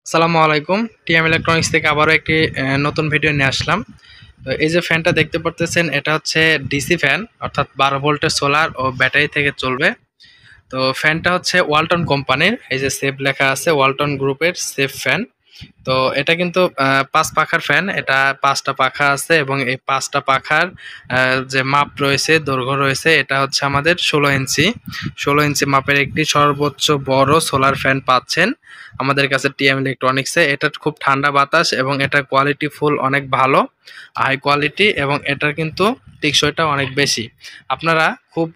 আসসালামু আলাইকুম। TM electronics থেকে আবারও একটি নতুন ভিডিও নিয়ে আসলাম। তো এই যে ফ্যানটা দেখতে পারতেছেন, এটা হচ্ছে ডিসি ফ্যান, অর্থাৎ 12 ভোল্টের সোলার ও ব্যাটারি থেকে চলবে। তো ফ্যানটা হচ্ছে ওয়ালটন কোম্পানির, এই যে সেফ লেখা আছে, ওয়ালটন গ্রুপের সেফ ফ্যান। তো এটা কিন্তু 5 পাখার ফ্যান। এটা 5টা পাখা আছে এবং এই 5টা পাখার যে মাপ রয়েছে, দৈর্ঘ্য রয়েছে, এটা হচ্ছে আমাদের 16 ইঞ্চি। 16 ইঞ্চি মাপের একটি সর্বোচ্চ বড় সোলার ফ্যান পাচ্ছেন আমাদের কাছে টিএম ইলেকট্রনিক্সে। এটা খুব ঠান্ডা বাতাস এবং এটার কোয়ালিটি ফুল অনেক ভালো, হাই কোয়ালিটি, এবং এটার কিন্তু টেকসইটা অনেক বেশি। আপনারা খুব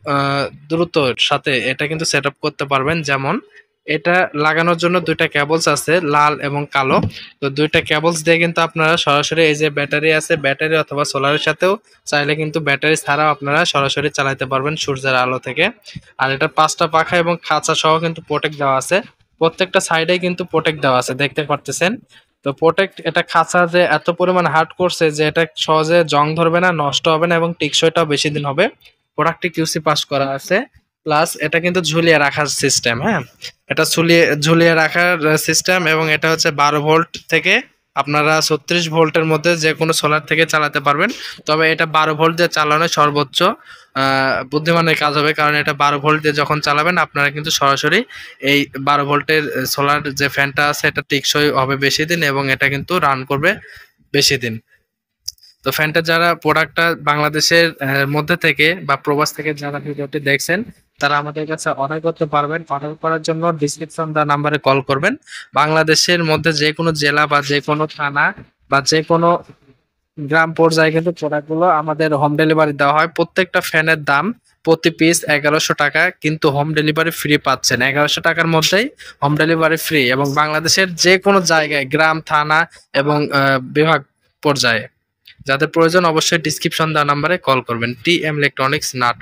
দ্রুতর সাথে এটা কিন্তু সেট আপ করতে পারবেন। যেমন এটা লাগানোর জন্য দুইটা কেবলস আছে, লাল এবং কালো। তো দুইটা কেবলস দিয়ে কিন্তু আপনারা সরাসরি, এই যে ব্যাটারি আছে, ব্যাটারি অথবা সোলারের সাথেও চাইলে কিন্তু ব্যাটারি ছাড়াও আপনারা সরাসরি চালাতে পারবেন সূর্যের আলো থেকে। আর এটা 5টা পাখা এবং খাঁচা সহ কিন্তু প্রোটেক্ট দেওয়া আছে। প্রত্যেকটা সাইডে কিন্তু প্রোটেক্ট দেওয়া আছে, দেখতে পারতেছেন। তো প্রোটেক্ট, এটা খাঁচা যে এত পরিমাণ হার্ড করছে যে এটা সহজে জং ধরবে না, নষ্ট হবে না এবং টেকসইটাও বেশি দিন হবে। প্রোডাক্টটি কিউসি পাস করা আছে। প্লাস এটা কিন্তু ঝুলিয়ে রাখার সিস্টেম, হ্যাঁ, এটা ঝুলিয়ে ঝুলিয়ে রাখার সিস্টেম। এবং এটা হচ্ছে 12 ভোল্ট থেকে আপনারা 36 ভোল্টের মধ্যে যে কোনো সোলার থেকে চালাতে পারবেন। তবে এটা 12 ভোল্ট দিয়ে চালানো সর্বোচ্চ বুদ্ধিমানের কাজ হবে, কারণ এটা 12 ভোল্ট দিয়ে যখন চালাবেন আপনারা কিন্তু সরাসরি এই 12 ভোল্টের সোলার যে ফ্যানটা আছে এটা টেকসই হবে বেশি দিন এবং এটা কিন্তু রান করবে বেশি দিন। তো ফ্যানটা যারা প্রোডাক্টটা বাংলাদেশের মধ্যে থেকে বা প্রবাস থেকে যারা ভিডিওটি দেখছেন, তারা আমাদের কাছে অর্ডার করতে পারবেন। অর্ডার করার জন্য ডিসক্রিপশন দেওয়া নাম্বারে কল করবেন। বাংলাদেশের মধ্যে যে কোনো জেলা বা যে কোনো থানা বা যে কোনো গ্রাম পর্যায়ে কিন্তু প্রোডাক্টগুলো আমাদের হোম ডেলিভারি দেওয়া হয়। প্রত্যেকটা ফ্যানের দাম প্রতি পিস 1100 টাকা, কিন্তু হোম ডেলিভারি ফ্রি পাচ্ছেন। 1100 টাকার মধ্যেই হোম ডেলিভারি ফ্রি, এবং বাংলাদেশের যে কোনো জায়গায়, গ্রাম, থানা এবং বিভাগ পর্যায়ে। যাদের প্রয়োজন অবশ্যই ডিসক্রিপশন দেওয়া নাম্বারে কল করবেন। TM electronics, Natore.